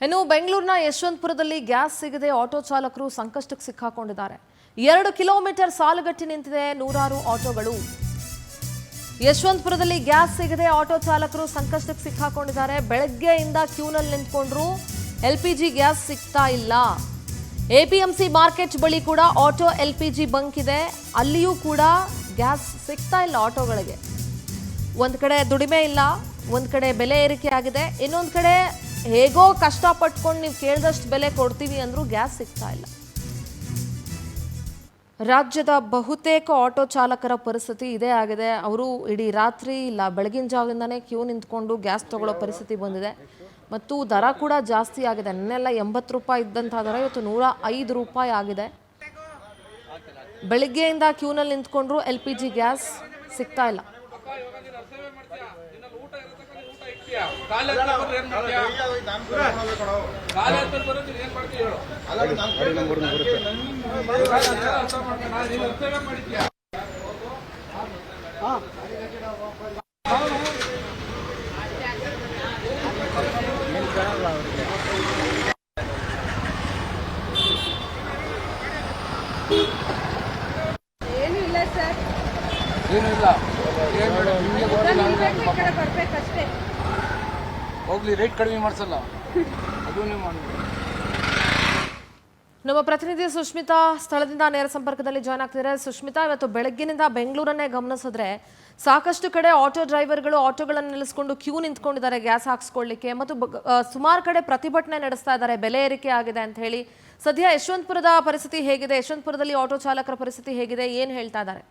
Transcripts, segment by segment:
ಇನ್ನು ಬೆಂಗಳೂರಿನ ಯಶವಂತಪುರದಲ್ಲಿ ಗ್ಯಾಸ್ ಸಿಗದೆ ಆಟೋ ಚಾಲಕರು ಸಂಕಷ್ಟಕ್ಕೆ ಸಿಕ್ಕಾಕೊಂಡಿದ್ದಾರೆ. 2 ಕಿಲೋಮೀಟರ್ ಸಾಲುಗಟ್ಟಿ ನಿಂತಿದೆ ನೂರಾರು ಆಟೋಗಳು. ಯಶವಂತಪುರದಲ್ಲಿ ಗ್ಯಾಸ್ ಸಿಗದೆ ಆಟೋ ಚಾಲಕರು ಸಂಕಷ್ಟಕ್ಕೆ ಸಿಕ್ಕಾಕೊಂಡಿದ್ದಾರೆ. ಬೆಳಗ್ಗೆಯಿಂದ ಕ್ಯೂನಲ್ಲಿ ನಿಂತ್ಕೊಂಡ್ರು, ಎಲ್ಪಿಜಿ ಗ್ಯಾಸ್ ಸಿಗ್ತಾ ಇಲ್ಲ. ಎಪಿಎಂಸಿ ಮಾರ್ಕೆಟ್ ಬಳಿ ಕೂಡ ಆಟೋ ಎಲ್ಪಿಜಿ ಬಂಕ್ ಇದೆ, ಅಲ್ಲಿಯೂ ಕೂಡ ಗ್ಯಾಸ್ ಸಿಗ್ತಾ ಇಲ್ಲ ಆಟೋಗಳಿಗೆ. ಒಂದ್ ಕಡೆ ದುಡಿಮೆ ಇಲ್ಲ, ಒಂದ್ ಕಡೆ ಬೆಲೆ ಏರಿಕೆ ಆಗಿದೆ, ಇನ್ನೊಂದ್ ಕಡೆ ಹೇಗೋ ಕಷ್ಟಪಟ್ಕೊಂಡು ನೀವು ಕೇಳಿದಷ್ಟು ಬೆಲೆ ಕೊಡ್ತೀವಿ ಅಂದ್ರೂ ಗ್ಯಾಸ್ ಸಿಗ್ತಾ ಇಲ್ಲ. ರಾಜ್ಯದ ಬಹುತೇಕ ಆಟೋ ಚಾಲಕರ ಪರಿಸ್ಥಿತಿ ಇದೇ ಆಗಿದೆ. ಅವರು ಇಡೀ ರಾತ್ರಿ ಇಲ್ಲ ಬೆಳಗಿನ ಜಾವದಿಂದಾನೇ ಕ್ಯೂ ನಿಂತ್ಕೊಂಡು ಗ್ಯಾಸ್ ತಗೊಳ್ಳೋ ಪರಿಸ್ಥಿತಿ ಬಂದಿದೆ. ಮತ್ತು ದರ ಕೂಡ ಜಾಸ್ತಿ ಆಗಿದೆ. ನೆನ್ನೆಲ್ಲ 80 ರೂಪಾಯಿ ಇದ್ದಂಥ ದರ ಇವತ್ತು 105 ರೂಪಾಯಿ ಆಗಿದೆ. ಬೆಳಗ್ಗೆಯಿಂದ ಕ್ಯೂನಲ್ಲಿ ನಿಂತ್ಕೊಂಡ್ರು ಎಲ್ಪಿಜಿ ಗ್ಯಾಸ್ ಸಿಗ್ತಾ ಇಲ್ಲ. ಏನು ಇಲ್ಲ ಸರ್, ಏನು ಇಲ್ಲ, ಬರ್ಬೇಕಷ್ಟೇ. ಹೋಗ್ಲಿ, ರೇಟ್ ಕಡಿಮೆ ಮಾಡಿಸಲ್ಲ, ಅದು ನೀವು ಮಾಡಿ. ನಮ್ಮ ಪ್ರತಿನಿಧಿ ಸುಷ್ಮಿತಾ ಸ್ಥಳದಿಂದ ನೇರ ಸಂಪರ್ಕದಲ್ಲಿ ಜಾಯ್ನ್ ಆಗ್ತಿದ್ದಾರೆ. ಸುಷ್ಮಿತಾ, ಇವತ್ತು ಬೆಳಗ್ಗಿನಿಂದ ಬೆಂಗಳೂರನ್ನೇ ಗಮನಿಸಿದ್ರೆ ಸಾಕಷ್ಟು ಕಡೆ ಆಟೋ ಡ್ರೈವರ್ಗಳು ಆಟೋಗಳನ್ನು ನಿಲ್ಲಿಸ್ಕೊಂಡು ಕ್ಯೂ ನಿಂತ್ಕೊಂಡಿದ್ದಾರೆ ಗ್ಯಾಸ್ ಹಾಕ್ಸ್ಕೊಳ್ಳಿಕ್ಕೆ, ಮತ್ತು ಸುಮಾರು ಕಡೆ ಪ್ರತಿಭಟನೆ ನಡೆಸ್ತಾ ಇದ್ದಾರೆ, ಬೆಲೆ ಏರಿಕೆ ಆಗಿದೆ ಅಂತ ಹೇಳಿ. ಸದ್ಯ ಯಶವಂತಪುರದ ಪರಿಸ್ಥಿತಿ ಹೇಗಿದೆ? ಯಶವಂತಪುರದಲ್ಲಿ ಆಟೋ ಚಾಲಕರ ಪರಿಸ್ಥಿತಿ ಹೇಗಿದೆ? ಏನು ಹೇಳ್ತಾ ಇದ್ದಾರೆ?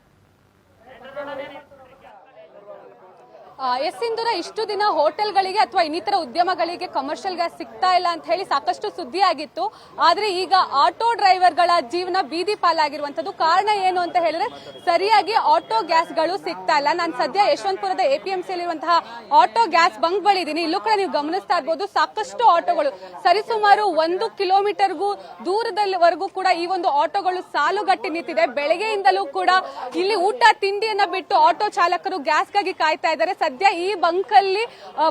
ಎಸ್ ಇಂದೂರ, ಇಷ್ಟು ದಿನ ಹೋಟೆಲ್ಗಳಿಗೆ ಅಥವಾ ಇನ್ನಿತರ ಉದ್ಯಮಗಳಿಗೆ ಕಮರ್ಷಿಯಲ್ ಗ್ಯಾಸ್ ಸಿಗ್ತಾ ಇಲ್ಲ ಅಂತ ಹೇಳಿ ಸಾಕಷ್ಟು ಸುದ್ದಿ ಆಗಿತ್ತು. ಆದ್ರೆ ಈಗ ಆಟೋ ಡ್ರೈವರ್ಗಳ ಜೀವನ ಬೀದಿ ಪಾಲಾಗಿರುವಂತದ್ದು. ಕಾರಣ ಏನು ಅಂತ ಹೇಳಿದ್ರೆ ಸರಿಯಾಗಿ ಆಟೋ ಗ್ಯಾಸ್ಗಳು ಸಿಗ್ತಾ ಇಲ್ಲ. ನಾನು ಸದ್ಯ ಯಶವಂತಪುರದ ಎಪಿಎಂಸಿಯಲ್ಲಿರುವಂತಹ ಆಟೋ ಗ್ಯಾಸ್ ಬಂಕ್ ಬಳಿ ಇದ್ದೀನಿ. ಇಲ್ಲೂ ಕೂಡ ನೀವು ಗಮನಿಸ್ತಾ ಇರಬಹುದು, ಸಾಕಷ್ಟು ಆಟೋಗಳು ಸರಿಸುಮಾರು 1 ಕಿಲೋಮೀಟರ್ಗೂ ದೂರದವರೆಗೂ ಕೂಡ ಈ ಒಂದು ಆಟೋಗಳು ಸಾಲುಗಟ್ಟಿ ನಿಂತಿದೆ. ಬೆಳಗ್ಗೆಯಿಂದಲೂ ಕೂಡ ಇಲ್ಲಿ ಊಟ ತಿಂಡಿಯನ್ನ ಬಿಟ್ಟು ಆಟೋ ಚಾಲಕರು ಗ್ಯಾಸ್ಗಾಗಿ ಕಾಯ್ತಾ ಇದ್ದಾರೆ. ಸದ್ಯ ಈ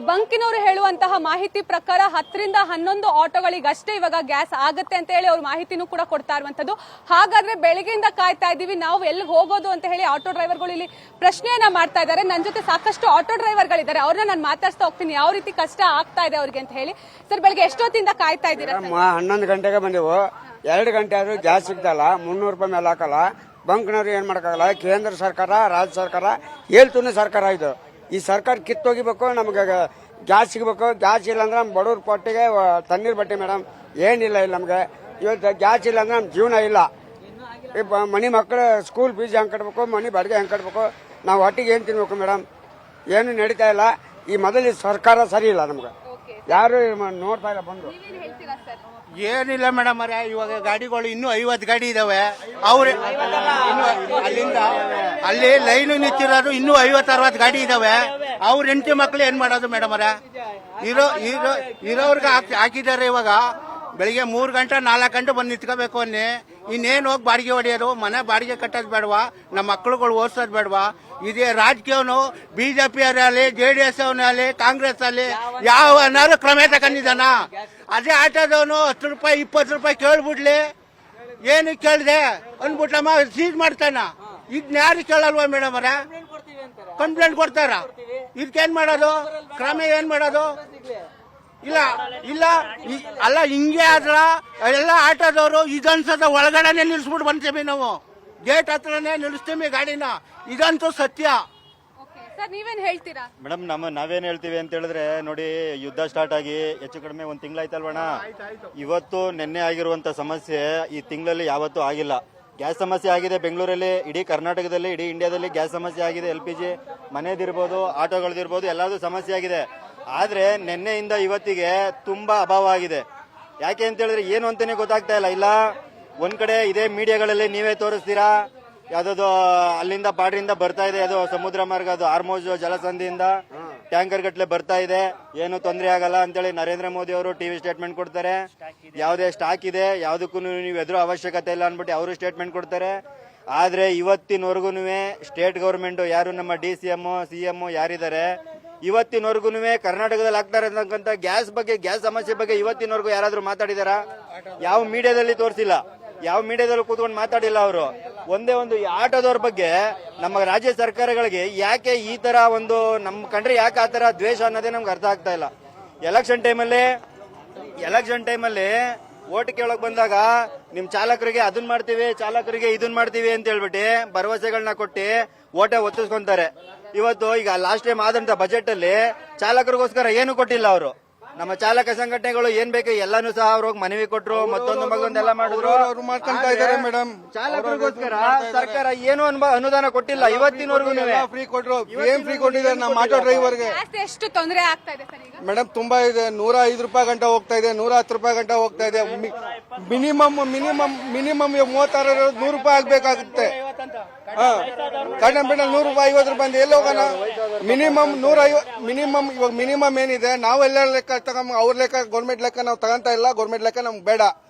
ಬಂಕಿನವರು ಹೇಳುವಂತಹ ಮಾಹಿತಿ ಪ್ರಕಾರ 10 ರಿಂದ 11 ಆಟೋಗಳಿಗಷ್ಟೇ ಇವಾಗ ಗ್ಯಾಸ್ ಆಗುತ್ತೆ ಅಂತ ಹೇಳಿ ಅವ್ರು ಮಾಹಿತಿನೂ ಕೂಡ ಕೊಡ್ತಾ ಇರುವಂತದ್ದು. ಹಾಗಾದ್ರೆ ಬೆಳಗ್ಗೆಯಿಂದ ಕಾಯ್ತಾ ಇದೀವಿ, ನಾವು ಎಲ್ಲಿ ಹೋಗೋದು ಅಂತ ಹೇಳಿ ಆಟೋ ಡ್ರೈವರ್ಗಳು ಇಲ್ಲಿ ಪ್ರಶ್ನೆಯನ್ನ ಮಾಡ್ತಾ ಇದ್ದಾರೆ. ನನ್ನ ಜೊತೆ ಸಾಕಷ್ಟು ಆಟೋ ಡ್ರೈವರ್ಗಳಿದ್ದಾರೆ, ಅವ್ರನ್ನ ನಾನು ಮಾತಾಡ್ತಾ ಹೋಗ್ತೀನಿ ಯಾವ ರೀತಿ ಕಷ್ಟ ಆಗ್ತಾ ಇದೆ ಅವ್ರಿಗೆ ಅಂತ ಹೇಳಿ. ಸರ್, ಬೆಳಗ್ಗೆ ಎಷ್ಟೊತ್ತಿಂದ ಕಾಯ್ತಾ ಇದ್ದೀರಾ? 11 ಗಂಟೆಗೆ ಬಂದೆವು. 2 ಗಂಟೆ ಆದ್ರೂ ಗ್ಯಾಸ್ ಸಿಗ್ತಲ್ಲ, 300 ರೂಪಾಯಿ ಮೇಲೆ ಹಾಕಲ್ಲ. ಬಂಕ್ನವ್ರು ಏನ್ ಮಾಡಕ್ಕಾಗಲ್ಲ. ಕೇಂದ್ರ ಸರ್ಕಾರ, ರಾಜ್ಯ ಸರ್ಕಾರ, ಹೇಳ್ತೂನು ಸರ್ಕಾರ ಇದು. ಈ ಸರ್ಕಾರ ಕಿತ್ತೋಗಿಬೇಕು, ನಮ್ಗೆ ಗ್ಯಾಸ್ ಸಿಗಬೇಕು. ಗ್ಯಾಸ್ ಇಲ್ಲ ಅಂದ್ರೆ ನಮ್ಮ ಬಡವ್ರ ಪಟ್ಟಿಗೆ ತಣ್ಣೀರ್ ಬಟ್ಟೆ ಮೇಡಮ್, ಏನಿಲ್ಲ ಇಲ್ಲ ನಮ್ಗೆ. ಇವತ್ತು ಗ್ಯಾಸ್ ಇಲ್ಲ ಅಂದ್ರೆ ನಮ್ಮ ಜೀವನ ಇಲ್ಲ. ಮನೆ ಮಕ್ಕಳು ಸ್ಕೂಲ್ ಫೀಸ್ ಹೆಂಗ್ ಕಟ್ಬೇಕು, ಮನೆ ಬಾಡಿಗೆ ಹೆಂಗ್ ಕಟ್ಬೇಕು, ನಾವು ಒಟ್ಟಿಗೆ ಏನ್ ತಿನ್ಬೇಕು ಮೇಡಮ್? ಏನು ನಡೀತಾ ಇಲ್ಲ. ಈ ಮೊದಲು ಸರ್ಕಾರ ಸರಿ ಇಲ್ಲ, ನಮ್ಗೆ ಯಾರು ನೋಡ್ತಾ ಇಲ್ಲ ಬಂದು. ಏನಿಲ್ಲ ಮೇಡಮ್ ಅವರೇ, ಇವಾಗ ಗಾಡಿಗಳು ಇನ್ನೂ 50 ಗಾಡಿ ಇದಾವೆ. ಅವ್ರು ಅಲ್ಲಿಂದ ಅಲ್ಲಿ ಲೈನ್ ನಿಂತಿರೋದು ಇನ್ನೂ 50-60 ಗಾಡಿ ಇದಾವೆ. ಅವ್ರ ಹೆಂಡತಿ ಮಕ್ಳು ಏನ್ ಮಾಡೋದು ಮೇಡಮ್ ಅವರೇ? ಇರೋರ್ಗೆ ಹಾಕಿದ್ದಾರೆ. ಇವಾಗ ಬೆಳಿಗ್ಗೆ 3 ಗಂಟೆ 4 ಗಂಟೆ ಬಂದು ನಿಂತ್ಕೋಬೇಕು ಅನ್ನಿ. ಇನ್ನೇನು ಹೋಗಿ ಬಾಡಿಗೆ ಹೊಡೆಯೋದು? ಮನೆ ಬಾಡಿಗೆ ಕಟ್ಟೋದು ಬೇಡವಾ? ನಮ್ಮ ಮಕ್ಳುಗಳು ಓದಿಸೋದು ಬೇಡವಾ? ಇದೇ ರಾಜಕೀಯವನು ಬಿಜೆಪಿ ಅವರಲ್ಲಿ, JDS ಅವನಲ್ಲಿ, ಕಾಂಗ್ರೆಸ್ ಅಲ್ಲಿ ಯಾವನಾರು ಕ್ರಮ ತಗೊಂಡಿದ್ದಾನ? ಅದೇ ಆಟೋದವನು 10 ರೂಪಾಯಿ 20 ರೂಪಾಯಿ ಕೇಳ್ಬಿಡ್ಲಿ, ಏನು ಕೇಳಿದೆ ಅಂದ್ಬಿಟ್ಟಮ್ಮ ಸೀಜ್ ಮಾಡ್ತಾನ. ಇದನ್ನ ಯಾರು ಕೇಳಲ್ವಾ ಮೇಡಮ್ ಅವರ? ಕಂಪ್ಲೇಂಟ್ ಕೊಡ್ತಾರ. ಇದಕ್ಕೇನ್ ಮಾಡೋದು? ಕ್ರಮ ಏನ್ ಮಾಡೋದು? ಇಲ್ಲ ಇಲ್ಲ ಅಲ್ಲ, ಹಿಂಗೆ ಆದ್ರ ಎಲ್ಲ ಆಟೋದವರು ಇದನ್ಸದ ಒಳಗಡೆನೆ ನಿಲ್ಸ್ಬಿಟ್ಟು ಬಂತೀವಿ ನಾವು. ಗೇಟ್ ಹತ್ರನೇ ನಿಲ್ಲಿಸ್ತೀವಿ ಗಾಡಿನ. ಇದಂತೂ ಸತ್ಯ. ಸರ್, ನೀವೇನ್ ಹೇಳ್ತೀರಾ? ಮೇಡಮ್, ನಾವೇನ್ ಹೇಳ್ತೀವಿ ಅಂತ ಹೇಳಿದ್ರೆ, ನೋಡಿ, ಯುದ್ಧ ಸ್ಟಾರ್ಟ್ ಆಗಿ ಹೆಚ್ಚು ಕಡಿಮೆ 1 ತಿಂಗಳಾಯ್ತಲ್ವಣ. ಇವತ್ತು ನಿನ್ನೆ ಆಗಿರುವಂತ ಸಮಸ್ಯೆ ಈ ತಿಂಗಳಲ್ಲಿ ಯಾವತ್ತೂ ಆಗಿಲ್ಲ. ಗ್ಯಾಸ್ ಸಮಸ್ಯೆ ಆಗಿದೆ ಬೆಂಗಳೂರಲ್ಲಿ, ಇಡೀ ಕರ್ನಾಟಕದಲ್ಲಿ, ಇಡೀ ಇಂಡಿಯಾದಲ್ಲಿ ಗ್ಯಾಸ್ ಸಮಸ್ಯೆ ಆಗಿದೆ. LPG ಮನೆದಿರ್ಬೋದು, ಆಟೋಗಳದಿರ್ಬೋದು, ಎಲ್ಲದೂ ಸಮಸ್ಯೆ ಆಗಿದೆ. ಆದ್ರೆ ನಿನ್ನೆಯಿಂದ ಇವತ್ತಿಗೆ ತುಂಬಾ ಅಭಾವ ಆಗಿದೆ. ಯಾಕೆ ಅಂತ ಹೇಳಿದ್ರೆ ಏನು ಅಂತಾನೆ ಗೊತ್ತಾಗ್ತಾ ಇಲ್ಲ. ಒಂದ್ ಕಡೆ ಇದೇ ಮೀಡಿಯಾಗಳಲ್ಲಿ ನೀವೇ ತೋರಿಸ್ತೀರಾ, ಯಾವ್ದೋ ಅಲ್ಲಿಂದ ಬಾರ್ಡ್ರಿಂದ ಬರ್ತಾ ಇದೆ, ಅದು ಸಮುದ್ರ ಮಾರ್ಗ, ಅದು ಆರ್ಮೋಜ್ ಜಲಸಂಧಿಯಿಂದ ಟ್ಯಾಂಕರ್ ಗಟ್ಲೆ ಬರ್ತಾ ಇದೆ, ಏನು ತೊಂದರೆ ಆಗಲ್ಲ ಅಂತೇಳಿ ನರೇಂದ್ರ ಮೋದಿ ಅವರು ಟಿವಿ ಸ್ಟೇಟ್ಮೆಂಟ್ ಕೊಡ್ತಾರೆ. ಯಾವುದೇ ಸ್ಟಾಕ್ ಇದೆ, ಯಾವುದಕ್ಕೂ ನೀವು ಎದುರು ಅವಶ್ಯಕತೆ ಇಲ್ಲ ಅನ್ಬಿಟ್ಟು ಅವರು ಸ್ಟೇಟ್ಮೆಂಟ್ ಕೊಡ್ತಾರೆ. ಆದ್ರೆ ಇವತ್ತಿನವರೆಗೂ ಸ್ಟೇಟ್ ಗವರ್ಮೆಂಟ್ ಯಾರು ನಮ್ಮ DCM CM ಯಾರಿದ್ದಾರೆ ಇವತ್ತಿನವರೆಗೂ ಕರ್ನಾಟಕದಲ್ಲಿ ಆಗ್ತಾ ಇರತಕ್ಕಂಥ ಗ್ಯಾಸ್ ಸಮಸ್ಯೆ ಬಗ್ಗೆ ಇವತ್ತಿನವರೆಗೂ ಯಾರಾದ್ರೂ ಮಾತಾಡಿದಾರಾ? ಯಾವ ಮೀಡಿಯಾದಲ್ಲಿ ತೋರಿಸಿಲ್ಲ, ಯಾವ ಮೀಡಿಯಾದಲ್ಲಿ ಕೂತ್ಕೊಂಡು ಮಾತಾಡಿಲ್ಲ ಅವರು. ಒಂದೇ ಒಂದು ಈ ಆಟೋದವ್ರ ಬಗ್ಗೆ ನಮ್ಮ ರಾಜ್ಯ ಸರ್ಕಾರಗಳಿಗೆ ಯಾಕೆ ಈ ತರ ಒಂದು ನಮ್ಮ ಕಂಡ್ರೆ ಯಾಕೆ ಆ ತರ ದ್ವೇಷ ಅನ್ನೋದೇ ನಮ್ಗೆ ಅರ್ಥ ಆಗ್ತಾ ಇಲ್ಲ. ಎಲೆಕ್ಷನ್ ಟೈಮಲ್ಲಿ ಓಟ್ ಕೇಳಕ್ ಬಂದಾಗ ನಿಮ್ ಚಾಲಕರಿಗೆ ಅದನ್ ಮಾಡ್ತೀವಿ, ಚಾಲಕರಿಗೆ ಇದನ್ ಮಾಡ್ತೀವಿ ಅಂತ ಹೇಳ್ಬಿಟ್ಟು ಭರವಸೆಗಳನ್ನ ಕೊಟ್ಟು ಓಟೆ ಒತ್ತಿಸ್ಕೊಂತಾರೆ. ಇವತ್ತು ಈಗ ಲಾಸ್ಟ್ ಟೈಮ್ ಆದಂತ ಬಜೆಟ್ ಅಲ್ಲಿ ಚಾಲಕರಿಗೋಸ್ಕರ ಏನು ಕೊಟ್ಟಿಲ್ಲ ಅವರು. ನಮ್ಮ ಚಾಲಕ ಸಂಘಟನೆಗಳು ಏನ್ ಬೇಕು ಎಲ್ಲಾನು ಸಹ ಅವ್ರಿಗೆ ಮನವಿ ಕೊಟ್ರು, ಮತ್ತೊಂದೆಲ್ಲ ಮಾಡಿದ್ರು. ಮಾಡ್ಕೊಂತಾ ಇದಾರೆ ಮೇಡಮ್. ಚಾಲಕರಿಗೋಸ್ಕರ ಸರ್ಕಾರ ಏನು ಅನುದಾನ ಕೊಟ್ಟಿಲ್ಲ ಇವತ್ತಿನವರೆಗೂ. ಫ್ರೀ ಕೊಟ್ರು, ಏನ್ ಫ್ರೀ ಕೊಟ್ಟಿದ್ದಾರೆ ನಮ್ಮ ಆಟೋ ಡ್ರೈವರ್ಗೆ? ಎಷ್ಟು ತೊಂದರೆ ಆಗ್ತಾ ಇದೆ ಸರ್ ಈಗ? ಮೇಡಮ್ ತುಂಬಾ ಇದೆ. 105 ರೂಪಾಯಿ ಗಂಟೆ ಹೋಗ್ತಾ ಇದೆ, 110 ರೂಪಾಯಿ ಗಂಟೆ ಹೋಗ್ತಾ ಇದೆ. ಮಿನಿಮಮ್ 36 100 ರೂಪಾಯಿ ಆಗ್ಬೇಕಾಗುತ್ತೆ. ಕಡಿಮೆ ಬಿಡ 100 ರೂಪಾಯಿ 50 ರೂಪಾಯಿ ಅಂತ ಎಲ್ಲಿ ಹೋಗೋಣ? ಮಿನಿಮಮ್ 150. ಇವಾಗ ಮಿನಿಮಮ್ ಏನಿದೆ ನಾವೆಲ್ಲ ಲೆಕ್ಕ ತಗೊಂಡ್ ಅವ್ರ ಲೆಕ್ಕ ಗೌರ್ಮೆಂಟ್ ಲೆಕ್ಕ ನಾವು ತಗೊಂತ ಇಲ್ಲ. ಗೌರ್ಮೆಂಟ್ ಲೆಕ್ಕ ನಮ್ಗೆ ಬೇಡ.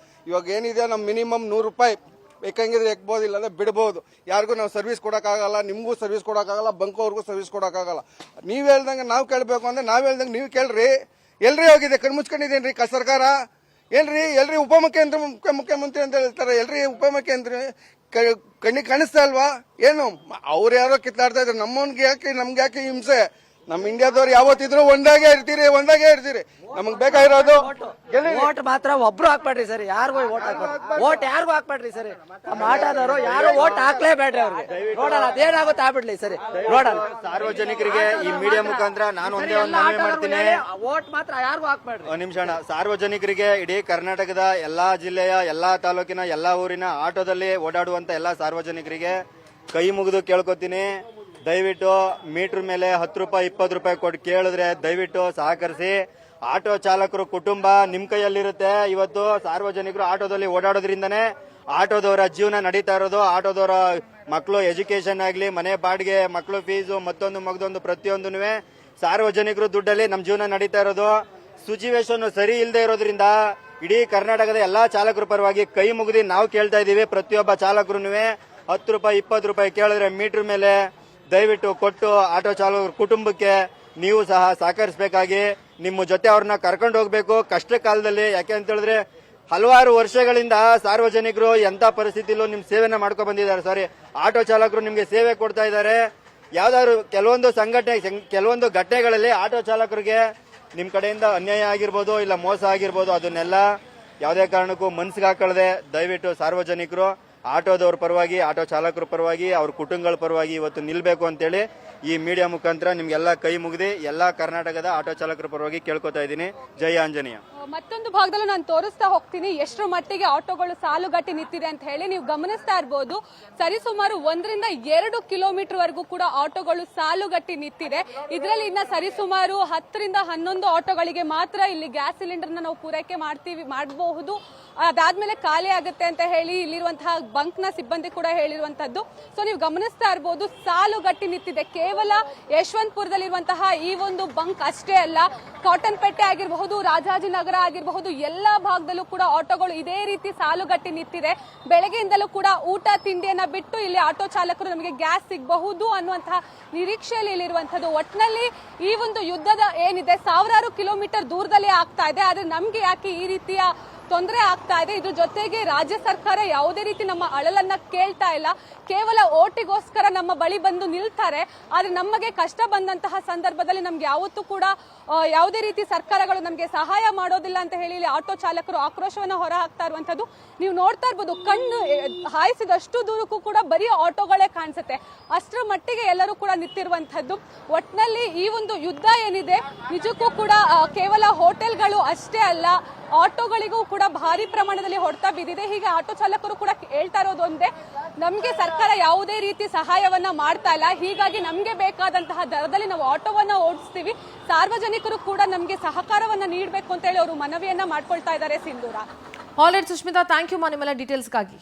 ಇವಾಗ ಏನಿದೆ ನಮ್ ಮಿನಿಮಮ್ 100 ರೂಪಾಯಿ ಬೇಕಂಗಿದ್ರೆ ಎಕ್ಬೋದು, ಇಲ್ಲಾಂದ್ರೆ ಬಿಡಬಹುದು. ಯಾರಿಗೂ ನಾವು ಸರ್ವಿಸ್ ಕೊಡಕ್ಕಾಗಲ್ಲ, ನಿಮ್ಗೂ ಸರ್ವಿಸ್ ಕೊಡಕ್ಕಾಗಲ್ಲ, ಬಂಕ್ ಅವ್ರಿಗೂ ಸರ್ವಿಸ್ ಕೊಡಕ್ಕಾಗಲ್ಲ. ನೀವ್ ಹೇಳ್ದಂಗೆ ನಾವು ಕೇಳ್ಬೇಕು ಅಂದ್ರೆ ನಾವ್ ಹೇಳ್ದಂಗೆ ನೀವು ಕೇಳ್ರಿ. ಎಲ್ರಿ ಹೋಗಿದೆ ಕಣ್ಮುಚ್ಕೊಂಡಿದೇನ್ರಿ ಸರ್ಕಾರ? ಎಲ್ರಿ ಮುಖ್ಯಮಂತ್ರಿ ಅಂತ ಹೇಳ್ತಾರೆ. ಎಲ್ರಿ ಉಪಮುಖ್ಯಮಂತ್ರಿ ಕಣ್ಣಿಗೆ ಕಾಣಿಸ್ತಾ ಅಲ್ವಾ? ಏನು ಅವ್ರು ಯಾರೋ ಕಿತ್ತಾಡ್ತಾ ಇದ್ರು. ನಮ್ಗೆ ಯಾಕೆ ಹಿಂಸೆ? ನಮ್ ಇಂಡಿಯಾದವ್ರು ಯಾವತ್ತಿದ್ರು ಒಂದಾಗೆ ಇರ್ತೀರಿ. ನಮಗ್ ಬೇಕಾಗಿರೋದು ಓಟ್ ಮಾತ್ರ ಒಬ್ರು ಹಾಕ್ಬೇಡ್ರಿ ಸರ್. ಯಾರಿಗೂ ಓಟ್ ಹಾಕ್ಬೇಡ್ರಿ. ಓಟ್ ಯಾರಿಗೂ ಹಾಕ್ಬೇಡ್ರಿ ಸರಿ. ನಮ್ಮ ಆಟೋದವರು ಯಾರು ಓಟ್ ಹಾಕ್ಲೇಬೇಡ್ರಿ. ಅವ್ರಿಗೆ ನೋಡೋಣ ಅದೇನಾಗುತ್ತೆ ಆಗ್ಬಿಡ್ಲಿ ಸರಿ. ನೋಡೋಣ ಸಾರ್ವಜನಿಕರಿಗೆ ಈ ಮೀಡಿಯಾ ಮುಖಾಂತರ ನಾನು ಒಂದೇ ಒಂದು ಮನವಿ ಮಾಡ್ತೀನಿ. ಓಟ್ ಮಾತ್ರ ಯಾರಿಗೂ ಹಾಕ್ಬೇಡ್ರಿ. ಒಂದ್ ನಿಮಿಷ ಅಣ್ಣ. ಸಾರ್ವಜನಿಕರಿಗೆ ಇಡೀ ಕರ್ನಾಟಕದ ಎಲ್ಲಾ ಜಿಲ್ಲೆಯ ಎಲ್ಲಾ ತಾಲೂಕಿನ ಎಲ್ಲಾ ಊರಿನ ಆಟೋದಲ್ಲಿ ಓಡಾಡುವಂತ ಎಲ್ಲಾ ಸಾರ್ವಜನಿಕರಿಗೆ ಕೈ ಮುಗಿದು ಕೇಳ್ಕೊತೀನಿ, ದಯವಿಟ್ಟು ಮೀಟರ್ ಮೇಲೆ 10 ರೂಪಾಯಿ 20 ರೂಪಾಯಿ ಕೊಟ್ಟು ಕೇಳಿದ್ರೆ ದಯವಿಟ್ಟು ಸಹಕರಿಸಿ. ಆಟೋ ಚಾಲಕರು ಕುಟುಂಬ ನಿಮ್ ಕೈಯಲ್ಲಿರುತ್ತೆ. ಇವತ್ತು ಸಾರ್ವಜನಿಕರು ಆಟೋದಲ್ಲಿ ಓಡಾಡೋದ್ರಿಂದನೇ ಆಟೋದವರ ಜೀವನ ನಡೀತಾ ಇರೋದು. ಆಟೋದವರ ಮಕ್ಕಳು ಎಜುಕೇಶನ್ ಆಗ್ಲಿ, ಮನೆ ಬಾಡಿಗೆ, ಮಕ್ಕಳು ಫೀಸು, ಮತ್ತೊಂದು ಪ್ರತಿಯೊಂದು ಸಾರ್ವಜನಿಕರು ದುಡ್ಡಲ್ಲಿ ನಮ್ ಜೀವನ ನಡೀತಾ ಇರೋದು. ಸಿಚುವೇಶನ್ ಸರಿ ಇಲ್ಲದೆ ಇರೋದ್ರಿಂದ ಇಡೀ ಕರ್ನಾಟಕದ ಎಲ್ಲಾ ಚಾಲಕರ ಪರವಾಗಿ ಕೈ ಮುಗಿದು ನಾವು ಕೇಳ್ತಾ ಇದೀವಿ. ಪ್ರತಿಯೊಬ್ಬ ಚಾಲಕರು 10 ರೂಪಾಯಿ 20 ರೂಪಾಯಿ ಕೇಳಿದ್ರೆ ಮೀಟರ್ ಮೇಲೆ ದಯವಿಟ್ಟು ಕೊಟ್ಟು ಆಟೋ ಚಾಲಕರ ಕುಟುಂಬಕ್ಕೆ ನೀವು ಸಹ ಸಹಕರಿಸಬೇಕಾಗಿ ನಿಮ್ಮ ಜೊತೆ ಅವ್ರನ್ನ ಕರ್ಕೊಂಡು ಹೋಗ್ಬೇಕು ಕಷ್ಟ ಕಾಲದಲ್ಲಿ. ಯಾಕೆ ಅಂತ ಹೇಳಿದ್ರೆ ಹಲವಾರು ವರ್ಷಗಳಿಂದ ಸಾರ್ವಜನಿಕರು ಎಂತ ಪರಿಸ್ಥಿತಿಲೂ ನಿಮ್ ಸೇವೆನ ಮಾಡ್ಕೊಂಡು ಬಂದಿದ್ದಾರೆ. ಸಾರಿ, ಆಟೋ ಚಾಲಕರು ನಿಮ್ಗೆ ಸೇವೆ ಕೊಡ್ತಾ ಇದ್ದಾರೆ. ಯಾವ್ದಾದ್ರು ಕೆಲವೊಂದು ಘಟನೆಗಳಲ್ಲಿ ಆಟೋ ಚಾಲಕರಿಗೆ ನಿಮ್ ಕಡೆಯಿಂದ ಅನ್ಯಾಯ ಆಗಿರ್ಬೋದು, ಇಲ್ಲ ಮೋಸ ಆಗಿರ್ಬೋದು, ಅದನ್ನೆಲ್ಲ ಯಾವುದೇ ಕಾರಣಕ್ಕೂ ಮನ್ಸಿಗೆ ಹಾಕೊಳ್ಳದೆ ದಯವಿಟ್ಟು ಸಾರ್ವಜನಿಕರು ಆಟೋದವ್ರ ಪರವಾಗಿ, ಆಟೋ ಚಾಲಕರ ಪರವಾಗಿ, ಅವ್ರ ಕುಟುಂಬಗಳ ಪರವಾಗಿ ಇವತ್ತು ನಿಲ್ಬೇಕು ಅಂತೇಳಿ ಈ ಮೀಡಿಯಾ ಮುಖಾಂತರ ನಿಮ್ಗೆಲ್ಲ ಕೈ ಮುಗಿದು ಎಲ್ಲಾ ಕರ್ನಾಟಕದ ಆಟೋ ಚಾಲಕರ ಪರವಾಗಿ ಕೇಳ್ಕೊತಾ ಇದ್ದೀನಿ. ಜೈ ಆಂಜನೇಯ. ಮತ್ತೊಂದು ಭಾಗದಲ್ಲೂ ನಾನು ತೋರಿಸ್ತಾ ಹೋಗ್ತೀನಿ ಎಷ್ಟರ ಮಟ್ಟಿಗೆ ಆಟೋಗಳು ಸಾಲುಗಟ್ಟಿ ನಿಂತಿದೆ ಅಂತ ಹೇಳಿ. ನೀವು ಗಮನಿಸ್ತಾ ಇರಬಹುದು, ಸರಿಸುಮಾರು 1 ರಿಂದ 2 ಕಿಲೋಮೀಟರ್ ವರೆಗೂ ಕೂಡ ಆಟೋಗಳು ಸಾಲುಗಟ್ಟಿ ನಿಂತಿದೆ. ಇದರಲ್ಲಿ ಇನ್ನ ಸರಿಸುಮಾರು 10 ರಿಂದ 11 ಆಟೋಗಳಿಗೆ ಮಾತ್ರ ಇಲ್ಲಿ ಗ್ಯಾಸ್ ಸಿಲಿಂಡರ್ ನಾವು ಪೂರೈಕೆ ಮಾಡಬಹುದು. ಅದಾದ್ಮೇಲೆ ಖಾಲಿ ಆಗುತ್ತೆ ಅಂತ ಹೇಳಿ ಇಲ್ಲಿರುವಂತಹ ಬಂಕ್ ನ ಸಿಬ್ಬಂದಿ ಕೂಡ ಹೇಳಿರುವಂತದ್ದು. ಸೊ ನೀವು ಗಮನಿಸ್ತಾ ಇರಬಹುದು, ಸಾಲುಗಟ್ಟಿ ನಿಂತಿದೆ. ಕೇವಲ ಯಶವಂತಪುರದಲ್ಲಿರುವಂತಹ ಈ ಒಂದು ಬಂಕ್ ಅಷ್ಟೇ ಅಲ್ಲ, ಕಾಟನ್ ಪೇಟೆ ಆಗಿರಬಹುದು, ರಾಜಾಜಿನಗರ ಆಗಿರಬಹುದು, ಎಲ್ಲಾ ಭಾಗದಲ್ಲೂ ಕೂಡ ಆಟೋಗಳು ಇದೇ ರೀತಿ ಸಾಲುಗಟ್ಟಿ ನಿಂತಿದೆ. ಬೆಳಗ್ಗೆಯಿಂದಲೂ ಕೂಡ ಊಟ ತಿಂಡಿಯನ್ನ ಬಿಟ್ಟು ಇಲ್ಲಿ ಆಟೋ ಚಾಲಕರು ನಮಗೆ ಗ್ಯಾಸ್ ಸಿಗಬಹುದು ಅನ್ನುವಂತಹ ನಿರೀಕ್ಷೆಯಲ್ಲಿ ಇಲ್ಲಿರುವಂತದ್ದು. ಒಟ್ಟಿನಲ್ಲಿ ಈ ಒಂದು ಯುದ್ಧದ ಏನಿದೆ ಸಾವಿರಾರು ಕಿಲೋಮೀಟರ್ ದೂರದಲ್ಲಿ ಆಗ್ತಾ ಇದೆ. ಆದ್ರೆ ನಮ್ಗೆ ಯಾಕೆ ಈ ರೀತಿಯ ತೊಂದರೆ ಆಗ್ತಾ ಇದೆ? ಇದ್ರ ಜೊತೆಗೆ ರಾಜ್ಯ ಸರ್ಕಾರ ಯಾವುದೇ ರೀತಿ ನಮ್ಮ ಅಳಲನ್ನ ಕೇಳ್ತಾ ಇಲ್ಲ. ಕೇವಲ ಓಟಿಗೋಸ್ಕರ ನಮ್ಮ ಬಳಿ ಬಂದು ನಿಲ್ತಾರೆ. ಆದ್ರೆ ನಮಗೆ ಕಷ್ಟ ಬಂದಂತಹ ಸಂದರ್ಭದಲ್ಲಿ ನಮ್ಗೆ ಯಾವತ್ತೂ ಕೂಡ ಯಾವುದೇ ರೀತಿ ಸರ್ಕಾರಗಳು ನಮಗೆ ಸಹಾಯ ಮಾಡೋದಿಲ್ಲ ಅಂತ ಹೇಳಿ ಇಲ್ಲಿ ಆಟೋ ಚಾಲಕರು ಆಕ್ರೋಶವನ್ನ ಹೊರ ಹಾಕ್ತಾ ಇರುವಂತದ್ದು ನೀವು ನೋಡ್ತಾ ಇರ್ಬೋದು. ಕಣ್ಣು ಹಾಯಿಸಿದಷ್ಟು ದೂರಕ್ಕೂ ಕೂಡ ಬರೀ ಆಟೋಗಳೇ ಕಾಣಿಸುತ್ತೆ. ಅಷ್ಟರ ಮಟ್ಟಿಗೆ ಎಲ್ಲರೂ ಕೂಡ ನಿಂತಿರುವಂತದ್ದು. ಒಟ್ನಲ್ಲಿ ಈ ಒಂದು ಯುದ್ಧ ಏನಿದೆ ನಿಜಕ್ಕೂ ಕೂಡ ಕೇವಲ ಹೋಟೆಲ್ಗಳು ಅಷ್ಟೇ ಅಲ್ಲ, ಆಟೋಗಳಿಗೂ ಕೂಡ ಭಾರಿ ಪ್ರಮಾಣದಲ್ಲಿ ಹೊಡೆತ ಬಿದ್ದಿದೆ. ಹೀಗೆ ಆಟೋ ಚಾಲಕರು ಕೂಡ ಹೇಳ್ತಾ ಇರೋದು ಒಂದೇ, ನಮ್ಗೆ ಸರ್ಕಾರ ಯಾವುದೇ ರೀತಿ ಸಹಾಯವನ್ನ ಮಾಡ್ತಾ ಇಲ್ಲ. ಹೀಗಾಗಿ ನಮ್ಗೆ ಬೇಕಾದಂತಹ ದರದಲ್ಲಿ ನಾವು ಆಟೋವನ್ನ ಓಡಿಸ್ತೀವಿ, ಸಾರ್ವಜನಿಕರು ಕೂಡ ನಮ್ಗೆ ಸಹಕಾರವನ್ನ ನೀಡಬೇಕು ಅಂತ ಹೇಳಿ ಅವರು ಮನವಿಯನ್ನ ಮಾಡ್ಕೊಳ್ತಾ ಇದ್ದಾರೆ. Sindhura. All right Sushmita, thank you ನಿಮ್ಮೆಲ್ಲ ಡೀಟೇಲ್ಸ್ಗಾಗಿ.